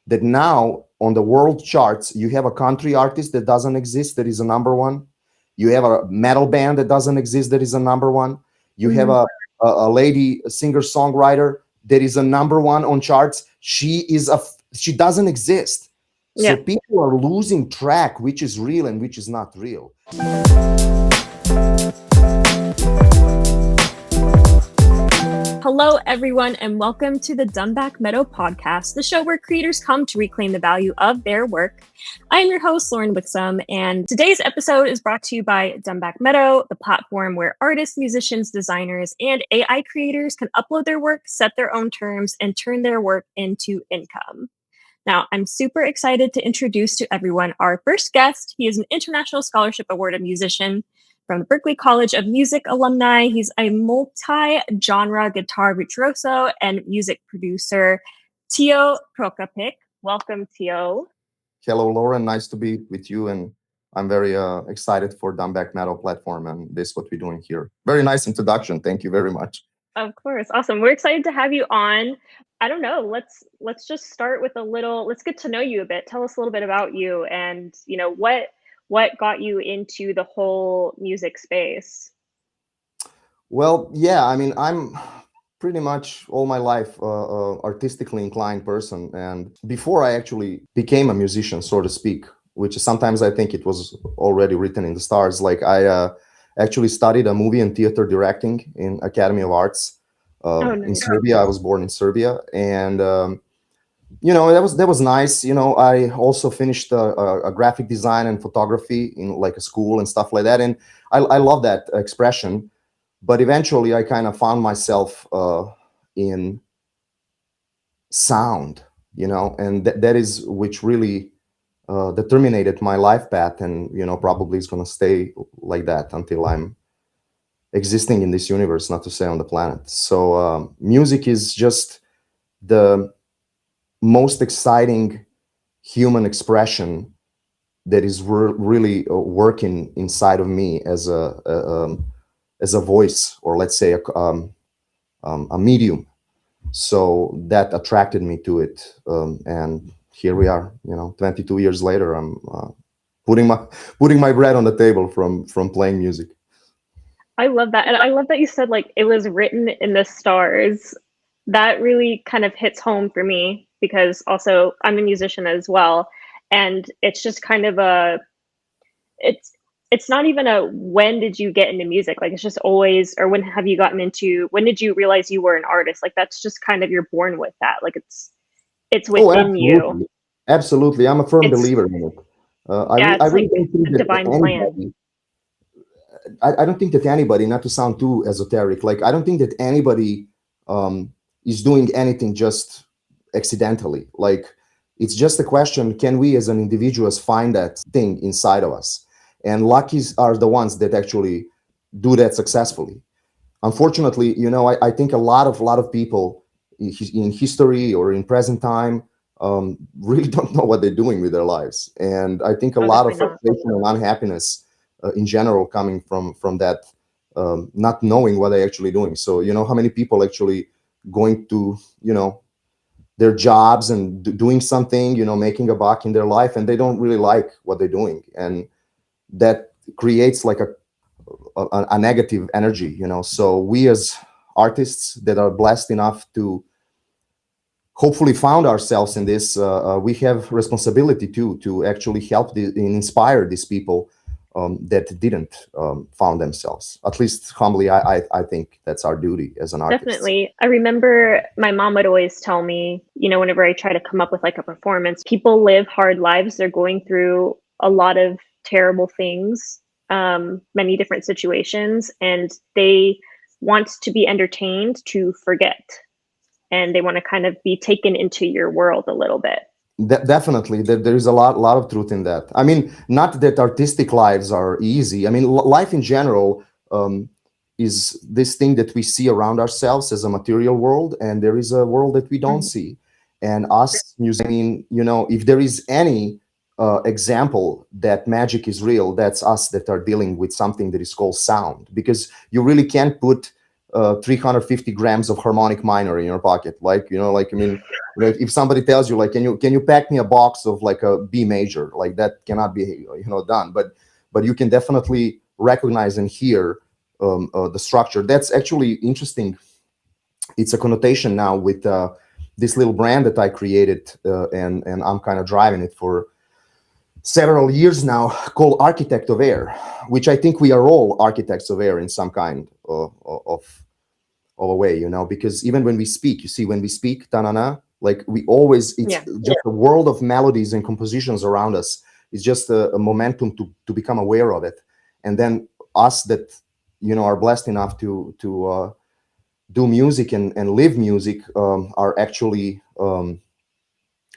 that now on the world charts, you have a country artist that doesn't exist, that is a number one. You have a metal band that doesn't exist, that is a number one. You have a lady, a singer-songwriter that is a number one on charts. She doesn't exist. So people are losing track which is real and which is not real. Hello, everyone, and welcome to the Dunback Meadow Podcast, the show where creators come to reclaim the value of their work. I am your host, Lauren Wixom, and today's episode is brought to you by Dunback Meadow, the platform where artists, musicians, designers, and AI creators can upload their work, set their own terms, and turn their work into income. Now, I'm super excited to introduce to everyone our first guest. He is an International Scholarship Awarded musician from the Berklee College of Music alumni. He's a multi-genre guitar virtuoso and music producer, Tiho Prokopic. Welcome, Tiho. Hello, Lauren. Nice to be with you, and I'm very excited for Dunback Meadow platform and this what we're doing here. Very nice introduction. Thank you very much. Of course, awesome. We're excited to have you on. I don't know. Let's just start with let's get to know you a bit. Tell us a little bit about you, and what got you into the whole music space? Well, yeah, I mean, I'm pretty much all my life artistically inclined person. And before I actually became a musician, so to speak, which sometimes I think it was already written in the stars, like I actually studied a movie and theater directing in Academy of Arts in Serbia. I was born in Serbia. And that was nice. I also finished a graphic design and photography in like a school and stuff like that. And I love that expression. But eventually I kind of found myself in sound, and that is which really determined my life path. And, probably is going to stay like that until I'm existing in this universe, not to say on the planet. So music is just the most exciting human expression that is really working inside of me as a voice, or let's say a medium. So that attracted me to it, and here we are. 22 years later, I'm putting my bread on the table from playing music. I love that, and I love that you said like it was written in the stars. That really kind of hits home for me, because also I'm a musician as well. And it's just kind of it's not even a when did you get into music? Like it's just always, or when did you realize you were an artist? Like that's just kind of, you're born with that. Like it's within you. Absolutely. I'm a firm believer in it. I really don't think that divine plan. I don't think that anybody, not to sound too esoteric, like I don't think that anybody is doing anything just accidentally. Like it's just a question, can we as an individuals find that thing inside of us? And luckies are the ones that actually do that successfully. Unfortunately, I think a lot of people in history or in present time really don't know what they're doing with their lives. And I think a lot of frustration and unhappiness in general coming from that not knowing what they're actually doing. So how many people actually going to their jobs and doing something, making a buck in their life, and they don't really like what they're doing, and that creates like a negative energy. So we as artists that are blessed enough to hopefully found ourselves in this, we have responsibility to actually help and inspire these people that didn't found themselves. At least humbly, I think that's our duty as an artist. Definitely. I remember my mom would always tell me, whenever I try to come up with like a performance, people live hard lives. They're going through a lot of terrible things, many different situations, and they want to be entertained to forget. And they want to kind of be taken into your world a little bit. Definitely, there is a lot of truth in that. I mean, not that artistic lives are easy. I mean, life in general is this thing that we see around ourselves as a material world, and there is a world that we don't see. And us, I mean, if there is any example that magic is real, that's us that are dealing with something that is called sound, because you really can't put 350 grams of harmonic minor in your pocket. Like, like, I mean, if somebody tells you, like, can you pack me a box of like a B major, like that cannot be, done. But you can definitely recognize and hear the structure. That's actually interesting. It's a connotation now with this little brand that I created, and I'm kind of driving it for several years now, called Architect of Air, which I think we are all architects of air in some kind of a way, because even when we speak, you see, when we speak, ta-na-na, like we always, it's just a world of melodies and compositions around us. It's just a momentum to become aware of it. And then us that, are blessed enough to do music and live music, are actually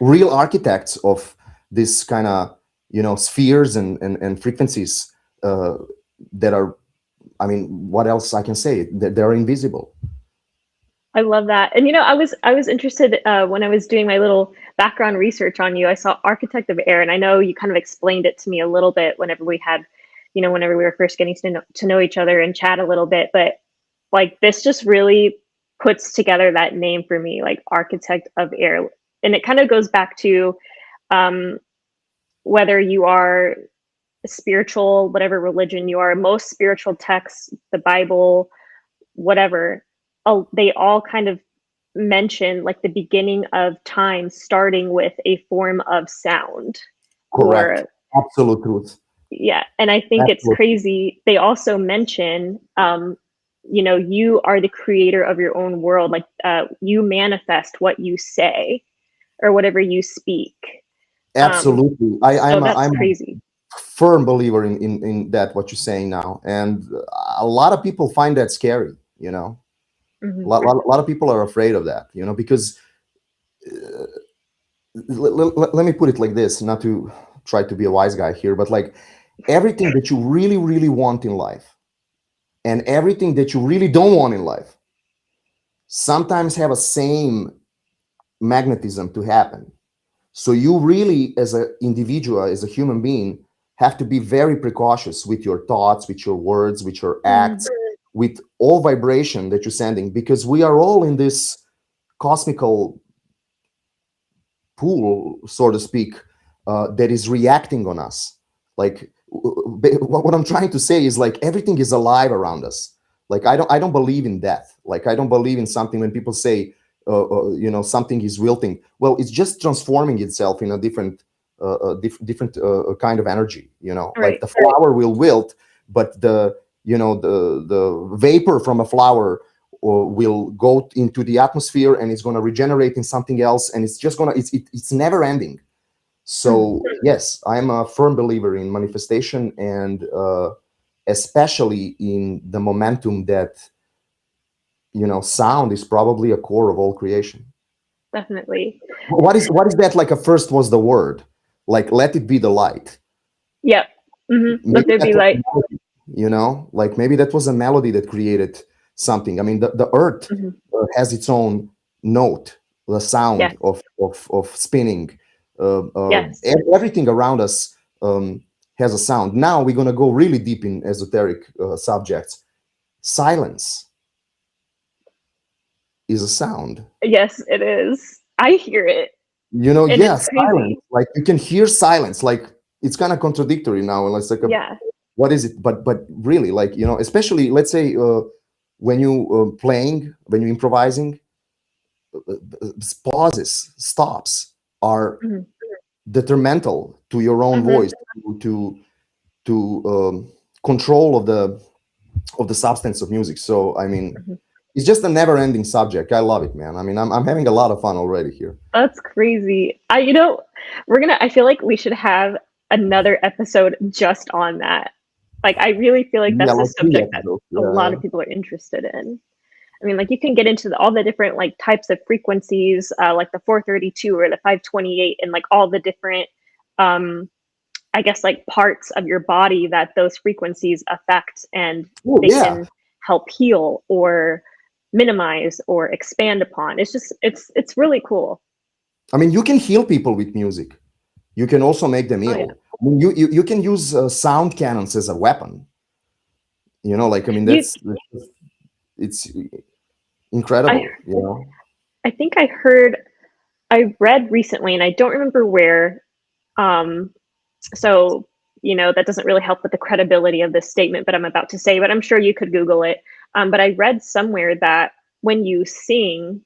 real architects of this kind of, spheres and frequencies that are, I mean, what else I can say? They're invisible. I love that. And I was interested when I was doing my little background research on you. I saw Architect of Air, and I know you kind of explained it to me a little bit whenever we had, whenever we were first getting to know each other and chat a little bit. But like, this just really puts together that name for me, like Architect of Air, and it kind of goes back to whether you are spiritual, whatever religion you are, most spiritual texts, the Bible, whatever. They all kind of mention like the beginning of time starting with a form of sound. Correct. Absolute truth. Yeah. And I think it's crazy. They also mention, you are the creator of your own world. Like you manifest what you say or whatever you speak. Absolutely. I'm crazy. A firm believer in that, what you're saying now. And a lot of people find that scary, Mm-hmm. A lot of people are afraid of that, because let me put it like this, not to try to be a wise guy here, but like everything that you really, really want in life and everything that you really don't want in life sometimes have a same magnetism to happen. So you really, as an individual, as a human being, have to be very precautious with your thoughts, with your words, with your acts, with all vibration that you're sending, because we are all in this cosmical pool, so to speak, that is reacting on us. Like what I'm trying to say is, like, everything is alive around us. Like I don't believe in death. Like I don't believe in something when people say, something is wilting. Well, it's just transforming itself in a different kind of energy. Right. Like the flower will wilt, but the vapor from a flower will go into the atmosphere and it's going to regenerate in something else, and it's just it's never ending. So yes, I'm a firm believer in manifestation, and especially in the momentum that sound is probably a core of all creation. Definitely. What is that? Like, first was the word, like, let it be the light. Yep. Mm-hmm. Let there be light. Like maybe that was a melody that created something. I mean, the earth has its own note, the sound of spinning. Everything around us has a sound. Now we're going to go really deep in esoteric subjects. Silence is a sound. Yes, it is. I hear it. Silence. Like you can hear silence. Like it's kind of contradictory now. It's like what is it? But really, like, especially, let's say when you playing, when you're improvising, pauses, stops are detrimental to your own voice, to control of the substance of music. So I mean, it's just a never-ending subject. I love it, man. I mean, I'm having a lot of fun already here. That's crazy. I feel like we should have another episode just on that. Like, I really feel like that's a subject that a lot of people are interested in. I mean, like, you can get into all the different like types of frequencies, like the 432 or the 528, and like all the different, I guess, like parts of your body that those frequencies affect, and can help heal or minimize or expand upon. It's really cool. I mean, you can heal people with music. You can also make them ill. I mean, you can use sound cannons as a weapon. Like, I mean, it's incredible, I think I read recently, and I don't remember where. So, that doesn't really help with the credibility of this statement, but I'm about to say, but I'm sure you could Google it. But I read somewhere that when you sing,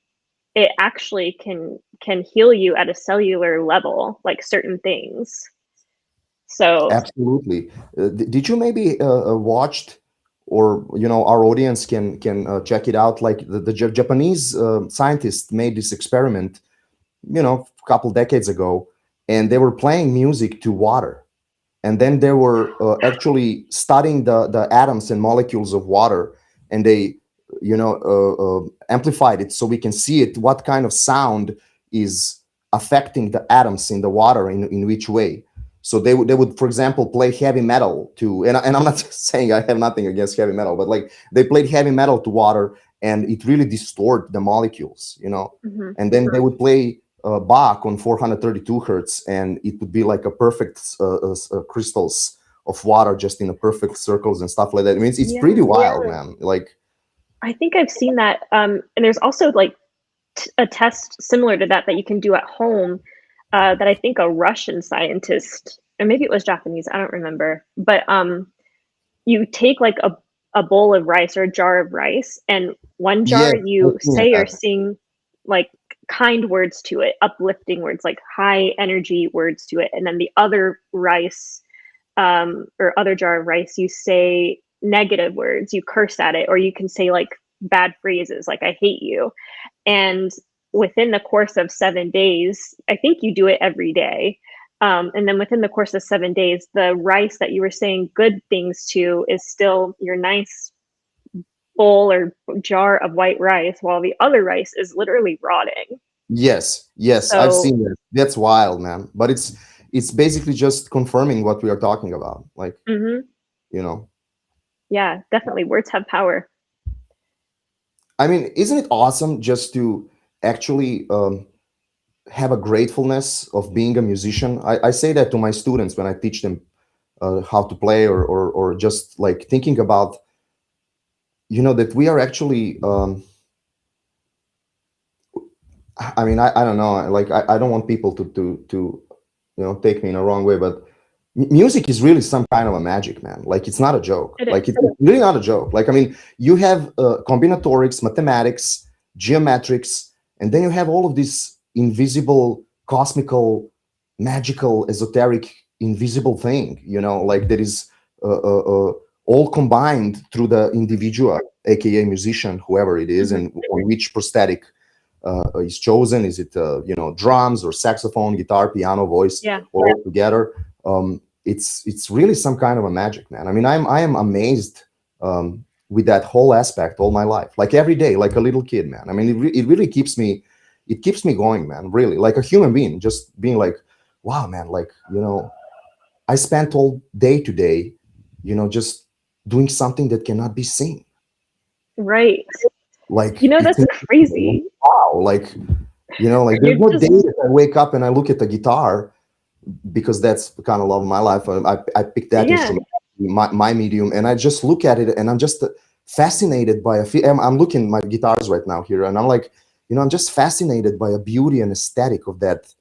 it actually can heal you at a cellular level, like certain things. So Absolutely. Did you maybe watched, or our audience can check it out? Like the Japanese scientists made this experiment, a couple decades ago, and they were playing music to water, and then they were actually studying the atoms and molecules of water, and they amplified it so we can see it, what kind of sound is affecting the atoms in the water, in which way. So they would, for example, play heavy metal to, and I'm not saying I have nothing against heavy metal, but like they played heavy metal to water, and it really distorted the molecules, and then they would play Bach on 432 hertz, and it would be like a perfect crystals of water just in a perfect circles and stuff like that. I mean, it's pretty wild, man. Like, I think I've seen that. And there's also like a test similar to that you can do at home that I think a Russian scientist, or maybe it was Japanese, I don't remember. But you take like a bowl of rice or a jar of rice, and one jar yeah, you say or sing like kind words to it, uplifting words, like high energy words to it. And then the other rice or other jar of rice, you say negative words, you curse at it, or you can say like bad phrases like I hate you. And within the course of 7 days, I think you do it every day. And then within the course of 7 days, the rice that you were saying good things to is still your nice bowl or jar of white rice, while the other rice is literally rotting. yes, So, I've seen that. That's wild, man. But it's basically just confirming what we are talking about. Like, yeah, definitely. Words have power. I mean, isn't it awesome just to actually have a gratefulness of being a musician? I say that to my students when I teach them how to play, or just like thinking about, that we are actually, I mean, I don't know, like, I don't want people to take me in a wrong way, but music is really some kind of a magic, man. Like, it's not a joke. Like, it's really not a joke. Like, I mean, you have combinatorics, mathematics, geometrics, and then you have all of this invisible, cosmical, magical, esoteric, invisible thing, like that is all combined through the individual, aka musician, whoever it is, and on which prosthetic is chosen. Is it drums or saxophone, guitar, piano, voice, all together? It's really some kind of a magic, man. I mean, I am amazed with that whole aspect all my life, like every day, like a little kid, man. I mean, it really keeps me going, man. Really, like a human being, just being like, wow, man. Like, I spent all day today, just doing something that cannot be seen. Right. Like, that's crazy. Wow. Like, like there's no day that I wake up and I look at the guitar, because that's the kind of love of my life. I picked that instrument, my medium, and I just look at it and I'm just fascinated by I'm looking at my guitars right now here, and I'm like, I'm just fascinated by a beauty and aesthetic of that.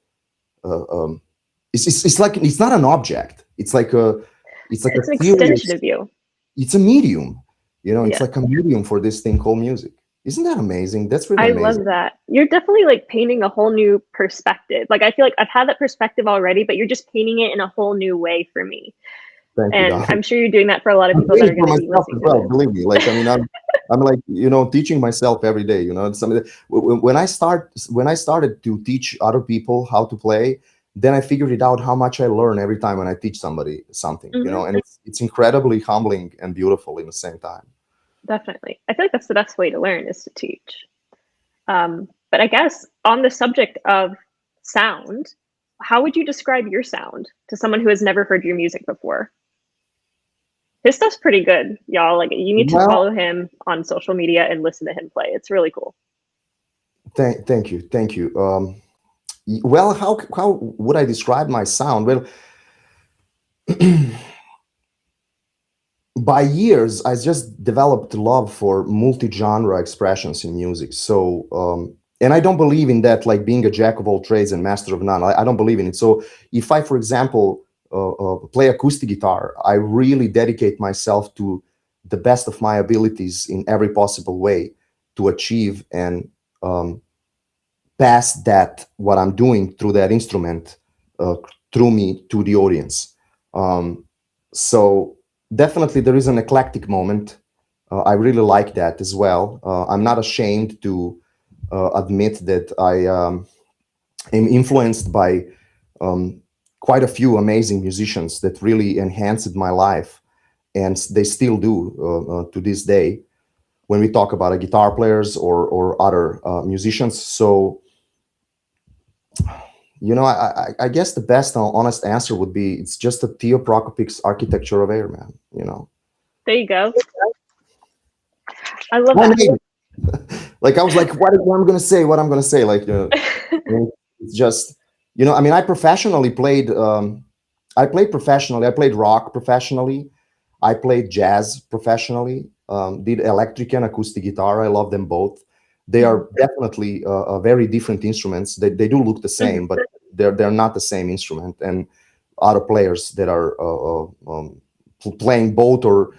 It's like, it's not an object. It's like an extension of you. It's a medium. It's like a medium for this thing called music. Isn't that amazing? That's really amazing. I love that. You're definitely like painting a whole new perspective. Like, I feel like I've had that perspective already, but you're just painting it in a whole new way for me. Thank and you, I'm sure you're doing that for a lot of people that are going to be listening to this. Believe me. Like, I mean, I'm like, teaching myself every day. It's something that, when I started to teach other people how to play, then I figured it out how much I learn every time when I teach somebody something. And it's incredibly humbling and beautiful in the same time. Definitely. I feel like that's the best way to learn, is to teach. But I guess on the subject of sound, how would you describe your sound to someone who has never heard your music before? His stuff's pretty good, y'all. Like, you need to follow him on social media and listen to him play. It's really cool. Thank you. Well, how would I describe my sound? Well, by years, I just developed love for multi-genre expressions in music. So, and I don't believe in that, like being a jack of all trades and master of none. I don't believe in it. So, if I, for example, play acoustic guitar, I really dedicate myself to the best of my abilities in every possible way to achieve and pass that what I'm doing through that instrument uh, through me to the audience. So definitely there is an eclectic moment. I really like that as well. I'm not ashamed to admit that I am influenced by um, quite a few amazing musicians that really enhanced my life, and they still do to this day. When we talk about guitar players or other musicians, so I guess the best honest answer would be it's just a Tiho Prokopic's Architecture of Air, man. There you go. I love Well, that. maybe. Like I was like, what I'm gonna say, what I'm gonna say. Like, it's just, I mean, I professionally played. I played professionally. I played rock professionally. I played jazz professionally. Did electric and acoustic guitar. I love them both. They are definitely very different instruments. They do look the same, but they're not the same instrument. And other players that are playing both or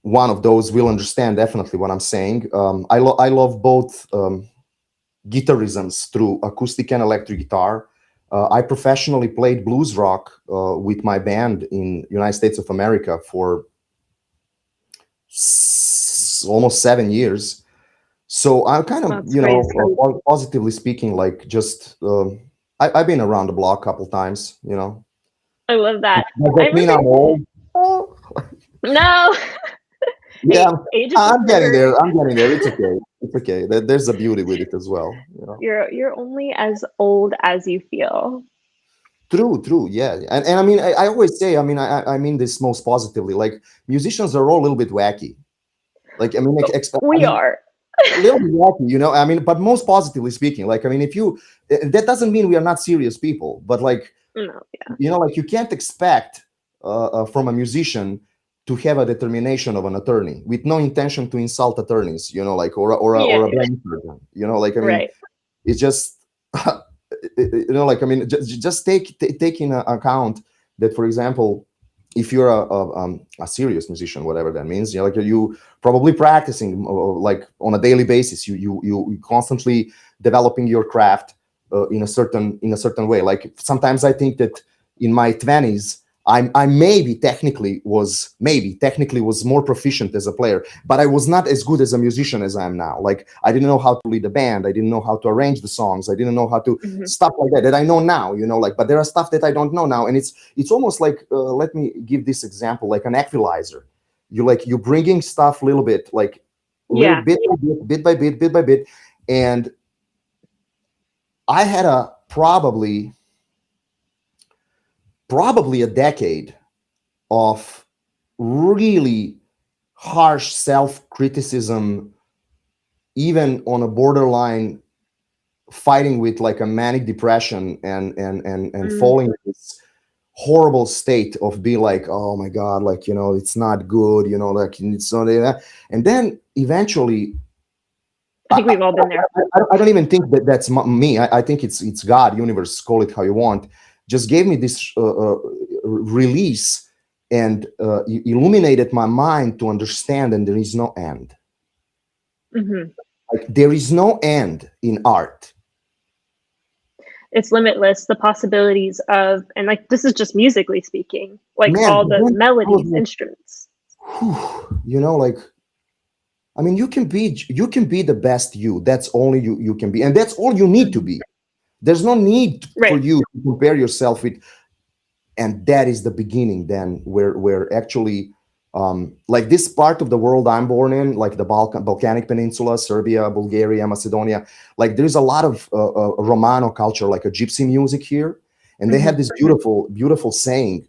one of those will understand definitely what I'm saying. I love both guitarisms through acoustic and electric guitar. I professionally played blues rock with my band in United States of America for almost 7 years. So I'm kind of, That's crazy. positively speaking, like just I've been around the block a couple times. I love that. Does I that mean remember. I'm old? No. Yeah, Hey, age is I'm just a getting number. there. I'm getting there. It's okay. It's okay. There's a beauty with it as well. You're only as old as you feel. True. Yeah. And I mean, I always say, I mean, I mean this most positively. Like musicians are all a little bit wacky. Like, I mean, I We mean, are. a little bit wacky, I mean, but most positively speaking, like, I mean, if you, that doesn't mean we are not serious people, but like, No, yeah. like you can't expect from a musician to have a determination of an attorney with no intention to insult attorneys, like, or Yeah, a brain surgeon, like, I mean, right. it's just, like, I mean, just take in account that, for example, if you're a serious musician, whatever that means, like you probably practicing like on a daily basis, you constantly developing your craft in a certain way. Like sometimes I think that in my 20s, I maybe technically was more proficient as a player, but I was not as good as a musician as I am now. Like I didn't know how to lead a band, I didn't know how to arrange the songs, I didn't know how to Mhm. stuff like that I know now. Like, but there are stuff that I don't know now, and it's almost like let me give this example, like an equalizer. You bringing stuff a little bit, like little Yeah. bit by bit, and I had a probably a decade of really harsh self-criticism, even on a borderline fighting with like a manic depression and Mm. falling into this horrible state of be like, oh my god, like, it's not good, like it's not that. And then eventually I think we've all been there. I don't even think that that's me. I think it's God, universe, call it how you want, just gave me this release and illuminated my mind to understand, and there is no end. Hmm. Like there is no end in art. It's limitless, the possibilities of, and like this is just musically speaking, like Man, all the then I was melodies, like, instruments. like, I mean, you can be the best you. That's only you can be, and that's all you need to Mhm. be. There's no need for Right. you to compare yourself with, and that is the beginning. Then where actually, like this part of the world I'm born in, like the Balkanic Peninsula, Serbia, Bulgaria, Macedonia, like there's a lot of Romano culture, like a gypsy music here, and they have Hmm. this beautiful saying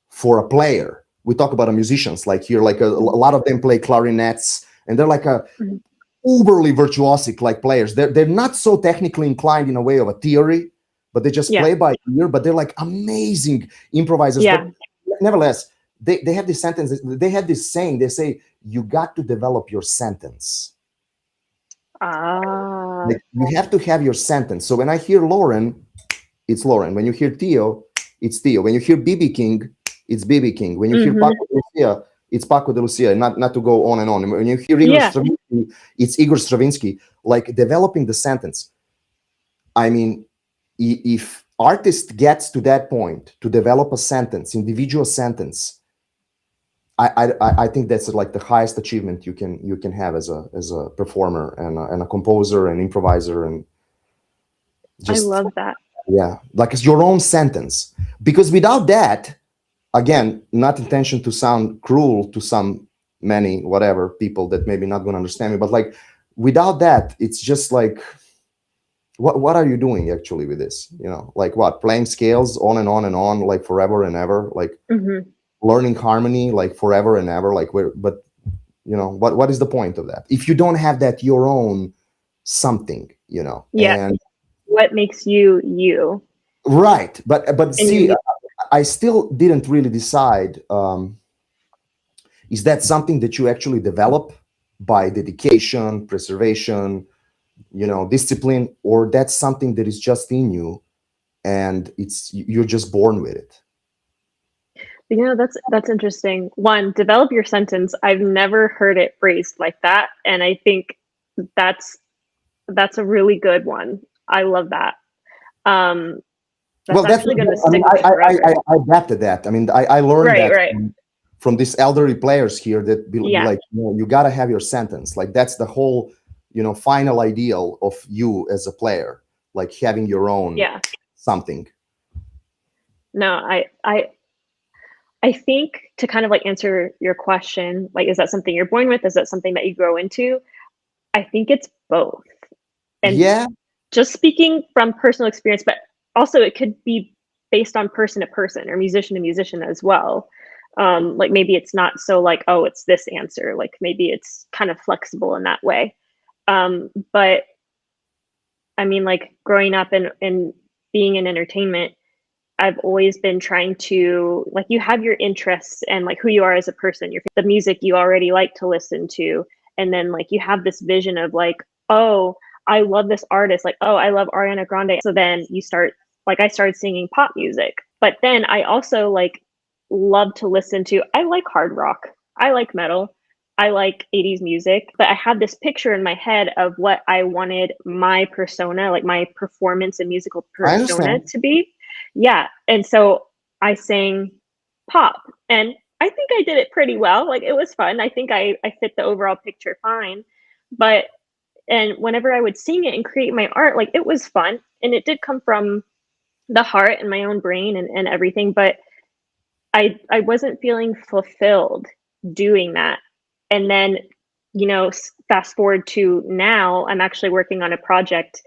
for a player. We talk about musicians like here, like a lot of them play clarinets, and they're like a Hmm. uberly virtuosic like players. They're not so technically inclined in a way of a theory, but they just Yeah. play by ear. But they're like amazing improvisers. But Yeah. nevertheless, they have this sentence, they have this saying, they say, you got to develop your sentence. Like, you have to have your sentence. So when I hear Lauren, it's Lauren. When you hear Tiho, it's Tiho. When you hear BB King, it's BB King. When you hear Paco de Lucia, it's Paco de Lucia. Not to go on and on. When you hear Igor Stravinsky, it's Igor Stravinsky. Like, developing the sentence. I mean, if artist gets to that point to develop a sentence, individual sentence, I think that's like the highest achievement you can have as a performer and a composer and improviser, and just, I love that. Yeah, like it's your own sentence. Because without that, again, not intention to sound cruel to many whatever people that maybe not going to understand me, but like without that, it's just like, what are you doing actually with this? Like what, playing scales on and on and on, like forever and ever, like learning harmony like forever and ever, like but what is the point of that if you don't have that your own something, and what makes you right. But see, I still didn't really decide, is that something that you actually develop by dedication, preservation, discipline, or that's something that is just in you and you're just born with it? That's interesting. One, develop your sentence. I've never heard it phrased like that, and I think that's a really good one. I love that. That's actually going to stick with you forever. I adapted that. I mean, I learned that from these elderly players here that be like, you got to have your sentence. Like that's the whole, final ideal of you as a player, like having your own something. No, I think to kind of like answer your question, like, is that something you're born with? Is that something that you grow into? I think it's both. And just speaking from personal experience, but also it could be based on person to person or musician to musician as well. Like maybe it's not so like, oh, it's this answer. Like maybe it's kind of flexible in that way. But I mean, like growing up and being in entertainment, I've always been trying to, like, you have your interests and like who you are as a person, the music you already like to listen to. And then like you have this vision of like, oh, I love this artist. Like, oh, I love Ariana Grande. So then you start, like, I started singing pop music. But then I also like love to listen to, I like hard rock. I like metal. I like 80s music. But I had this picture in my head of what I wanted my persona, like my performance and musical persona to be. Yeah. And so I sang pop, and I think I did it pretty well. Like it was fun. I think I fit the overall picture fine. And whenever I would sing it and create my art, like it was fun. And it did come from the heart and my own brain and everything. But I wasn't feeling fulfilled doing that. And then, fast forward to now, I'm actually working on a project,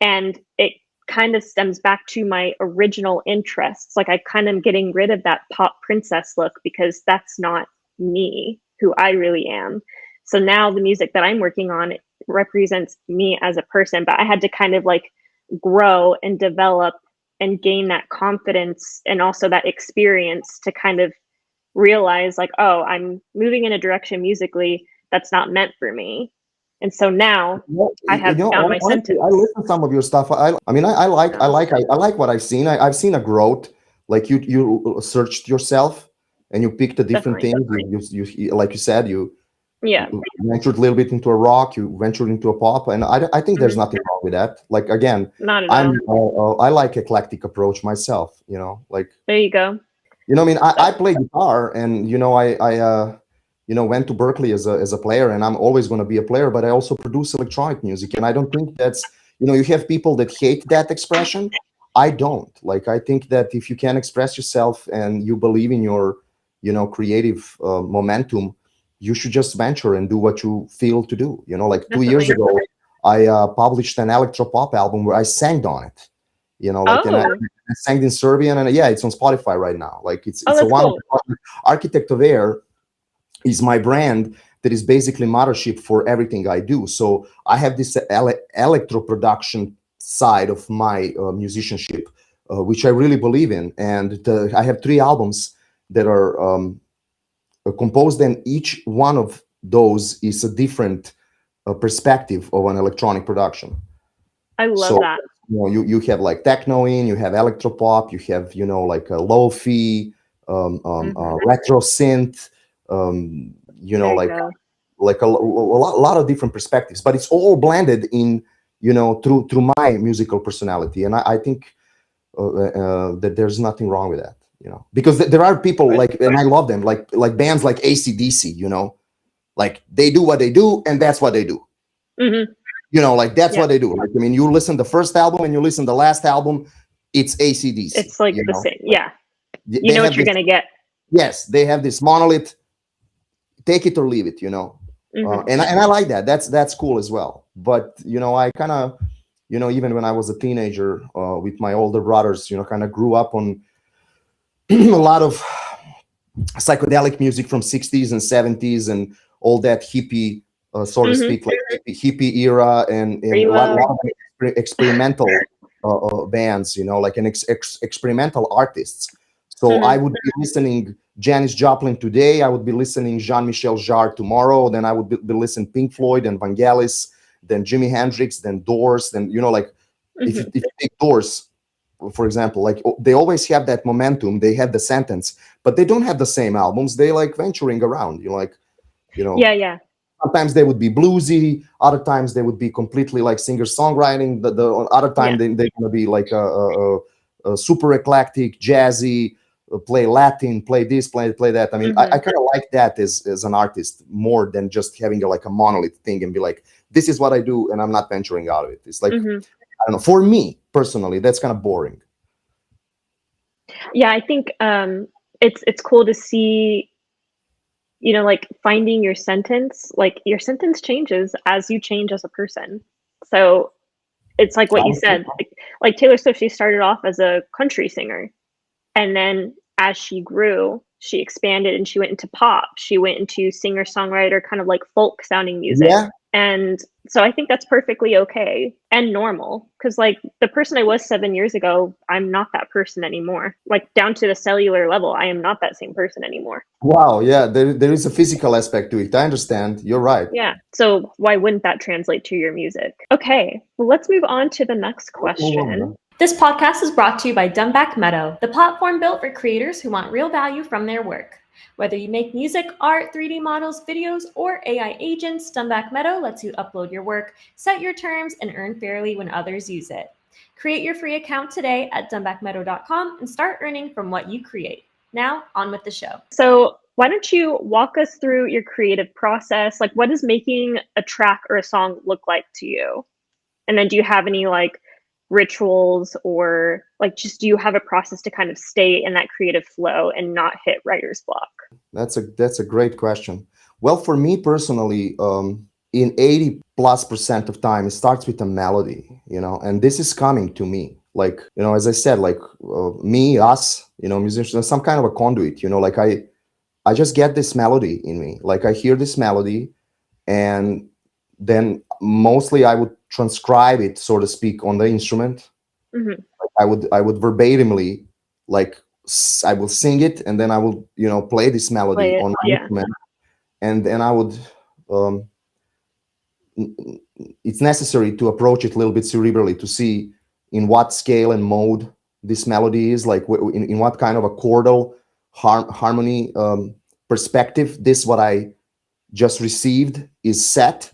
and it kind of stems back to my original interests. Like I kind of getting rid of that pop princess look because that's not me, who I really am. So now the music that I'm working on represents me as a person, but I had to kind of like grow and develop and gain that confidence and also that experience to kind of realize like, oh, I'm moving in a direction musically that's not meant for me. And so now I have found my sentence. I listen to some of your stuff. I like what I've seen. I've seen a growth. Like you searched yourself and you picked a different thing. You like you said, you ventured a little bit into a rock. You ventured into a pop, and I think there's nothing wrong with that. Like again, not at all. I like eclectic approach myself. Like there you go. I mean, I play guitar, and I went to Berkeley as a player, and I'm always going to be a player, but I also produce electronic music. And I don't think that's, you have people that hate that expression. I don't. Like, I think that if you can express yourself and you believe in your, creative momentum, you should just venture and do what you feel to do. Like Definitely. 2 years ago, I published an electro pop album where I sang on it. And I sang in Serbian, and it's on Spotify right now. Like it's a one cool. Architect of Air is my brand that is basically mothership for everything I do. So I have this electro production side of my musicianship, which I really believe in. And I have 3 albums that are composed, and each one of those is a different perspective of an electronic production. I love So, that. you have like techno in, you have electropop, you have, like a lo-fi, retro synth, There you like go. lot of different perspectives, but it's all blended in, through my musical personality. And I think that there's nothing wrong with that, because there are people Right. like, and I love them, like bands like AC/DC, like they do what they do, and that's what they do. Hmm. Like that's Yeah. what they do. Like, I mean, you listen the first album and you listen the last album, it's AC/DC. It's like the same. Yeah. They You know what have you're this, going to get. yes, they have this monolith, take it or leave it, Mhm. and I like that. That's cool as well. But I kind of, even when I was a teenager, with my older brothers, kind of grew up on a lot of psychedelic music from 60s and 70s and all that hippie, so to Mhm. speak, like hippie era, and a lot of experimental bands, like an experimental artists. So I would be listening Janis Joplin today. I would be listening Jean-Michel Jarre tomorrow. Then I would be listening Pink Floyd and Vangelis, then Jimi Hendrix, then Doors. Then, like if you take Doors, for example, like they always have that momentum. They have the sentence, but they don't have the same albums. They like venturing around. Yeah. Sometimes they would be bluesy. Other times they would be completely like singer-songwriting. The other time they're going to be like a super eclectic, jazzy, play Latin, play this, play that. I mean, I kind of like that as an artist more than just having like a monolith thing and be like, this is what I do, and I'm not venturing out of it. It's like, I don't know. For me personally, that's kind of boring. Yeah, I think it's cool to see, like finding your sentence. Like your sentence changes as you change as a person. So it's like what you said. Like Taylor Swift, she started off as a country singer, and then as she grew, she expanded and she went into pop. She went into singer-songwriter, kind of like folk sounding music. Yeah. And so I think that's perfectly okay and normal, because like the person I was 7 years ago, I'm not that person anymore. Like down to the cellular level, I am not that same person anymore. Wow. Yeah. There is a physical aspect to it. I understand. You're right. Yeah. So why wouldn't that translate to your music? Okay. Well, let's move on to the next question. This podcast is brought to you by Dunback Meadow, the platform built for creators who want real value from their work. Whether you make music, art, 3D models, videos, or AI agents, Dunback Meadow lets you upload your work, set your terms, and earn fairly when others use it. Create your free account today at dunbackmeadow.com and start earning from what you create. Now, on with the show. So why don't you walk us through your creative process? Like, what does making a track or a song look like to you? And then do you have any like rituals, or like just do you have a process to kind of stay in that creative flow and not hit writer's block? That's a great question. Well, for me personally, in 80+% of time, it starts with a melody, and this is coming to me. Like, as I said, like us, musicians, some kind of a conduit, like I just get this melody in me. Like I hear this melody, and then mostly I would transcribe it, so to speak, on the instrument. I would verbatimly, like I will sing it, and then I will play this melody on my instrument, and then I would it's necessary to approach it a little bit cerebrally to see in what scale and mode this melody is, like in what kind of a chordal harmony perspective this what I just received is set.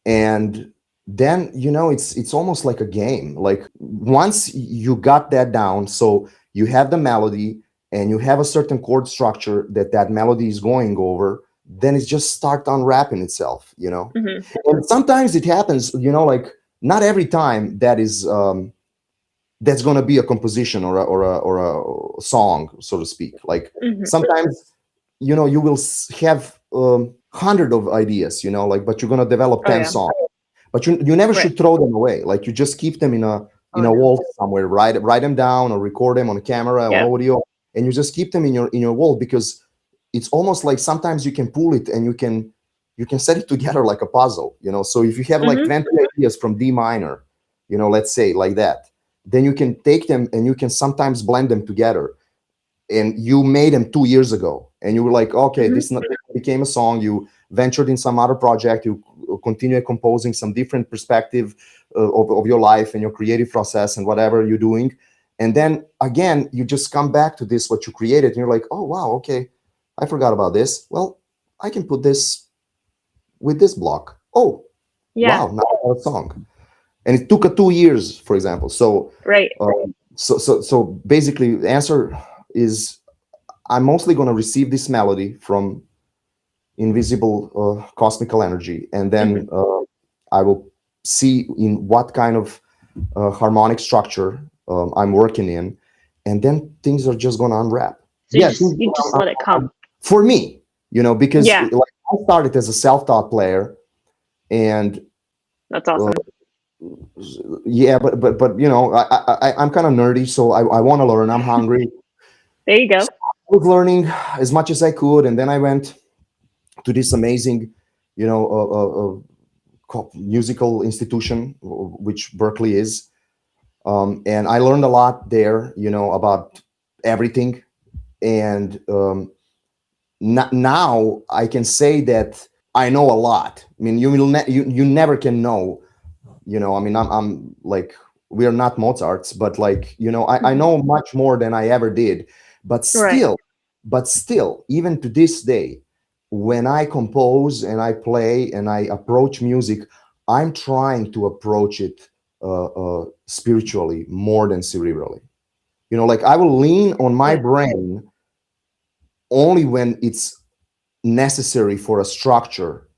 And then it's almost like a game. Like once you got that down, so you have the melody and you have a certain chord structure that melody is going over, then it just starts unwrapping itself, And sometimes it happens, like not every time that is that's going to be a composition or a song, so to speak. Like sometimes you will have 100 of ideas, like, but you're going to develop 10 songs. But you never should throw them away. Like you just keep them in a wall somewhere, write them down or record them on camera or audio, and you just keep them in your wall, because it's almost like sometimes you can pull it and you can set it together like a puzzle, So if you have like 20 ideas from D minor, let's say like that, then you can take them and you can sometimes blend them together. And you made them 2 years ago, and you were like, okay, Mhm. this became a song. You ventured in some other project. You continue composing some different perspective of your life and your creative process and whatever you're doing. And then again, you just come back to this, what you created, and you're like, oh, wow, okay, I forgot about this. Well, I can put this with this block. Oh, Yeah. wow, now I have a song. And it took 2 years, for example. So, Right. so basically, the answer is I'm mostly going to receive this melody from invisible cosmical energy, and Mhm. then I will see in what kind of harmonic structure I'm working in, and then things are just going to unwrap. So Yeah, you just let it come. for me, because Yeah, like I started as a self-taught player, and that's uh, awesome. yeah, but I'm kind of nerdy, so I want to learn. I'm hungry. There you go. I was learning as much as I could, and then I went to this amazing, you know, musical institution, which Berkeley is, and I learned a lot there, about everything. And now I can say that I know a lot. I mean, you never can know. I mean, I'm like, we are not Mozarts, but like, I Mhm. know much more than I ever did. But Right. still, even to this day, when I compose and I play and I approach music, I'm trying to approach it spiritually more than cerebrally. Like I will lean on my Yeah. brain only when it's necessary for a structure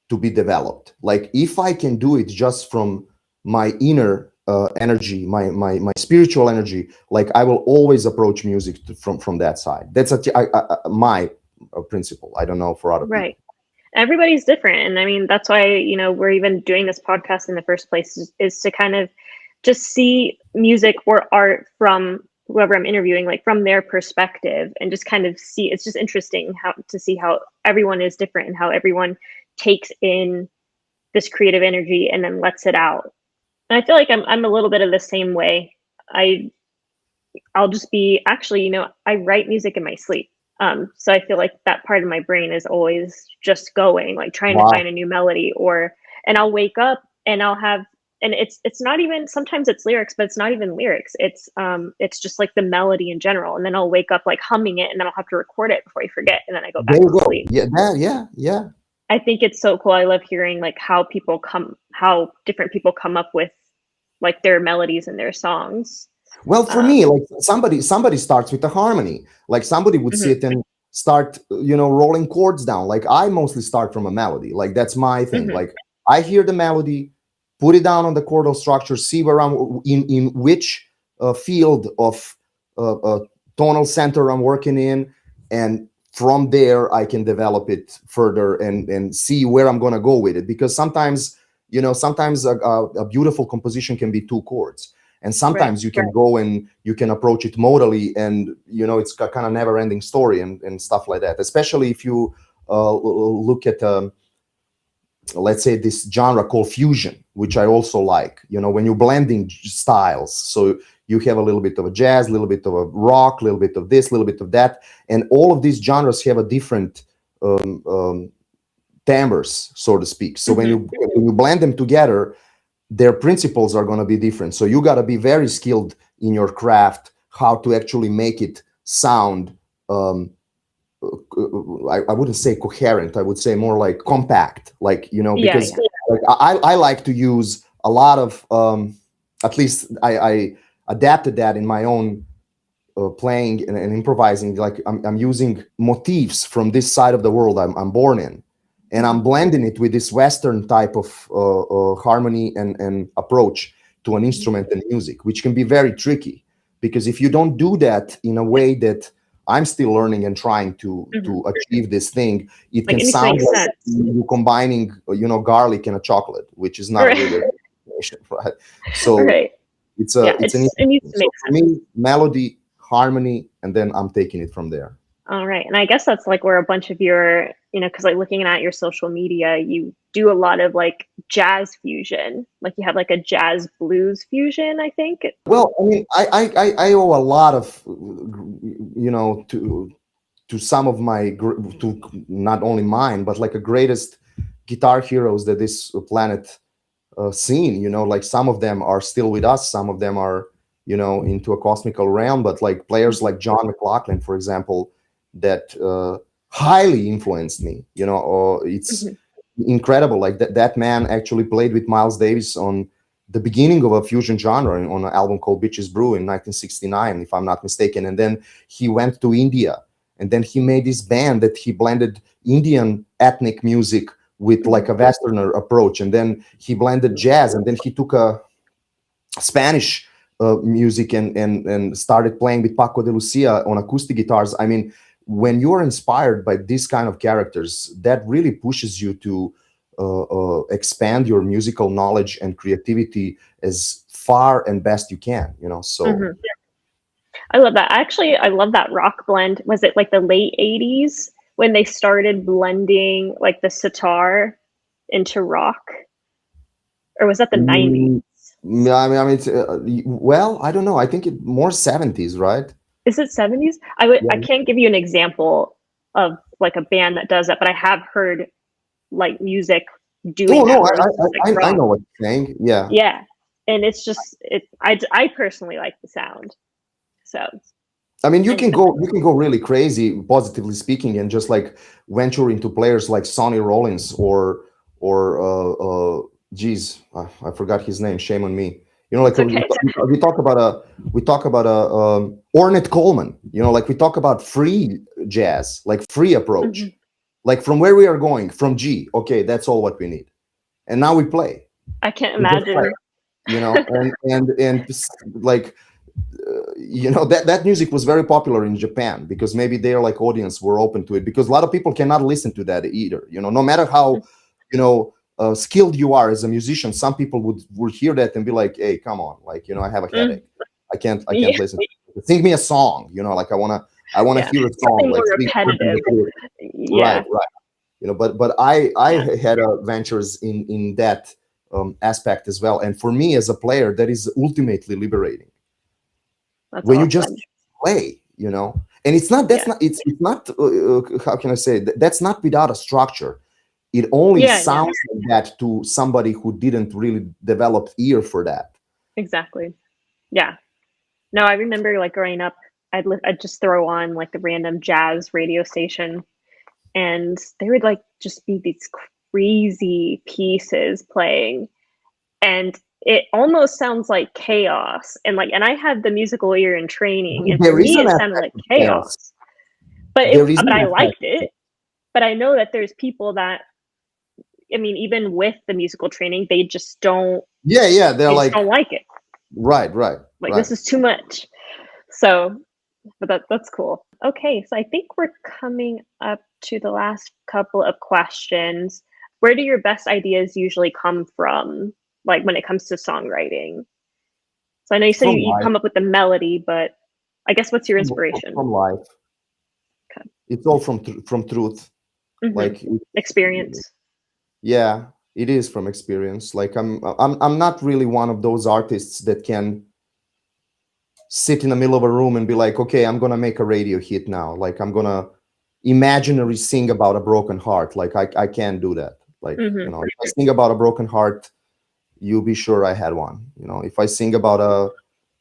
to be developed. Like if I can do it just from my inner energy, my spiritual energy, like I will always approach music from that side. That's my principle. I don't know for other Right. people. Everybody's different, and I mean that's why we're even doing this podcast in the first place is to kind of just see music or art from whoever I'm interviewing, like from their perspective, and just kind of see. It's just interesting how to see how everyone is different and how everyone takes in this creative energy and then lets it out. And I feel like I'm a little bit of the same way. I I'll just be actually, I write music in my sleep. So I feel like that part of my brain is always just going, like trying to Wow. find a new melody, and I'll wake up and I'll have, and it's not even, sometimes it's lyrics, but it's not even lyrics. It's just like the melody in general. And then I'll wake up like humming it, and then I'll have to record it before I forget. And then I go There back you to go. sleep. Yeah, yeah, yeah. I think it's so cool. I love hearing like how different people come up with like their melodies and their songs. Well, for me, Um, like somebody starts with a harmony. Like somebody would mhm, sit and start, rolling chords down. Like I mostly start from a melody. Like that's my thing. mhm, Like I hear the melody, put it down on the chordal structure, see where I'm in which field of tonal center I'm working in, and from there I can develop it further and see where I'm gonna go with it. Because sometimes a beautiful composition can be two chords, and right. sometimes you can go and you can approach it modally, and it's a kind of never ending story and stuff like that, especially if you look at let's say this genre called fusion, which I also like, when you're blending styles. So you have a little bit of a jazz, a little bit of a rock, a little bit of this, a little bit of that, and all of these genres have a different timbres, so to speak. So when Mhm. you blend them together, their principles are going to be different. So you got to be very skilled in your craft, how to actually make it sound. I wouldn't say coherent. I would say more like compact. Like Yeah, because yeah. like I like to use a lot of. At least I adapted that in my own playing and improvising. Like I'm using motifs from this side of the world I'm born in, and I'm Mhm. blending it with this Western type of harmony and approach to an instrument and music, which can be very tricky because if you don't do that in a way that I'm still learning and trying Mhm. to achieve this thing, it Like, can it needs to sound make like sense. you combining garlic and a chocolate, which is not a really Right. good combination, right? So Right. Yeah, it's an it needs interesting. to So make for sense. me, melody, harmony, and then I'm taking it from there. All right. And I guess that's like where a bunch of your, because like looking at your social media, you do a lot of like jazz fusion. Like you have like a jazz blues fusion, I think. Well, I mean, I owe a lot of, to to some of my to not only mine but like a greatest guitar heroes that this planet seen. Like some of them are still with us, some of them are into a cosmical realm, but like players like John McLaughlin, for example, that highly influenced me. It's incredible. Like that man actually played with Miles Davis on the beginning of a fusion genre on an album called Bitches Brew in 1969, if I'm not mistaken. And then he went to India, and then he made this band that he blended Indian ethnic music with like a Westerner approach. And then he blended jazz, and then he took a Spanish music and started playing with Paco de Lucia on acoustic guitars. I mean, when you are inspired by these kind of characters, that really pushes you to expand your musical knowledge and creativity as far and best you can, so I love that. Actually, I love that rock blend. Was it like the late 80s when they started blending like the sitar into rock, or was that the 90s? I mean it's well, I don't know, I think it more 70s, right? Is it 70s? I can't give you an example of like a band that does that, but I have heard like music doing I know what you're saying. Yeah, and it's just I personally like the sound. So I mean, you can go really crazy, positively speaking, and just like venture into players like Sonny Rollins or geez, I forgot his name. Shame on me. Like okay. we talk about Ornette Coleman. Like we talk about free jazz, like free approach. Like from where we are going, from G, okay, that's all what we need, and now we play. I can't imagine. And like that music was very popular in Japan because maybe their like audience were open to it, because a lot of people cannot listen to that either. No matter how skilled you are as a musician, some people would hear that and be like, hey, come on, like I have a headache. I can't listen. Sing me a song. Like I want to hear a song. Something like more repetitive. Right. But I had ventures in that aspect as well, and for me as a player, that is ultimately liberating. That's when awesome. You just play, and it's not not how can I say that's not without a structure. It only sounds like that to somebody who didn't really develop ear for that. Exactly. Yeah. No, I remember like growing up, I'd just throw on like the random jazz radio station, and there would like just be these crazy pieces playing, and it almost sounds like chaos. And I had the musical ear in training, and for me it sounded like chaos. But I liked it. But I know that there's people that, I mean, even with the musical training, they just don't. They're they don't like it. Right. This is too much. So, but that's cool. Okay, so I think we're coming up to the last couple of questions. Where do your best ideas usually come from, like when it comes to songwriting? So I know you said you come up with the melody, but I guess what's your inspiration? From life. Okay. It's all from truth. Like experience. Yeah, it is from experience. Like I'm not really one of those artists that can sit in the middle of a room and be like, okay, I'm gonna make a radio hit now. Like I'm gonna imaginary sing about a broken heart. Like I can't do that. Like if I sing about a broken heart, you be sure I had one. If I sing about a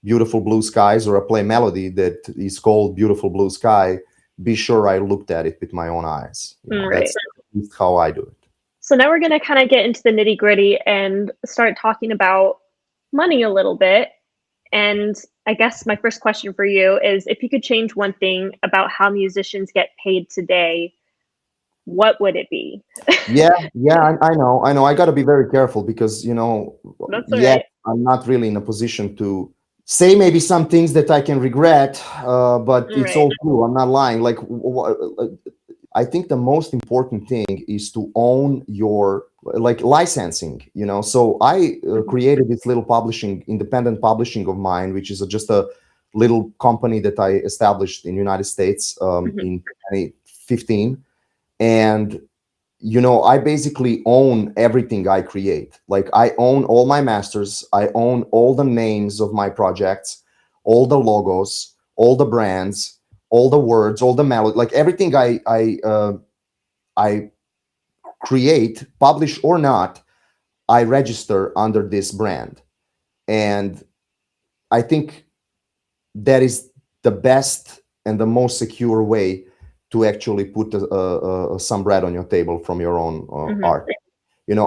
beautiful blue skies or I play melody that is called Beautiful Blue Sky, be sure I looked at it with my own eyes. Right. That's how I do it. So now we're going to kind of get into the nitty gritty and start talking about money a little bit. And I guess my first question for you is, if you could change one thing about how musicians get paid today, what would it be? I know. I got to be very careful because, right. I'm not really in a position to say maybe some things that I can regret, but it's all true. I'm not lying. Like, I think the most important thing is to own your licensing, So I created this little independent publishing of mine, which is just a little company that I established in the United States in 2015. And, I basically own everything I create. Like I own all my masters. I own all the names of my projects, all the logos, all the brands, all the words, all the melody, like everything I create, publish or not, I register under this brand. And I think that is the best and the most secure way to actually put some bread on your table from your own art.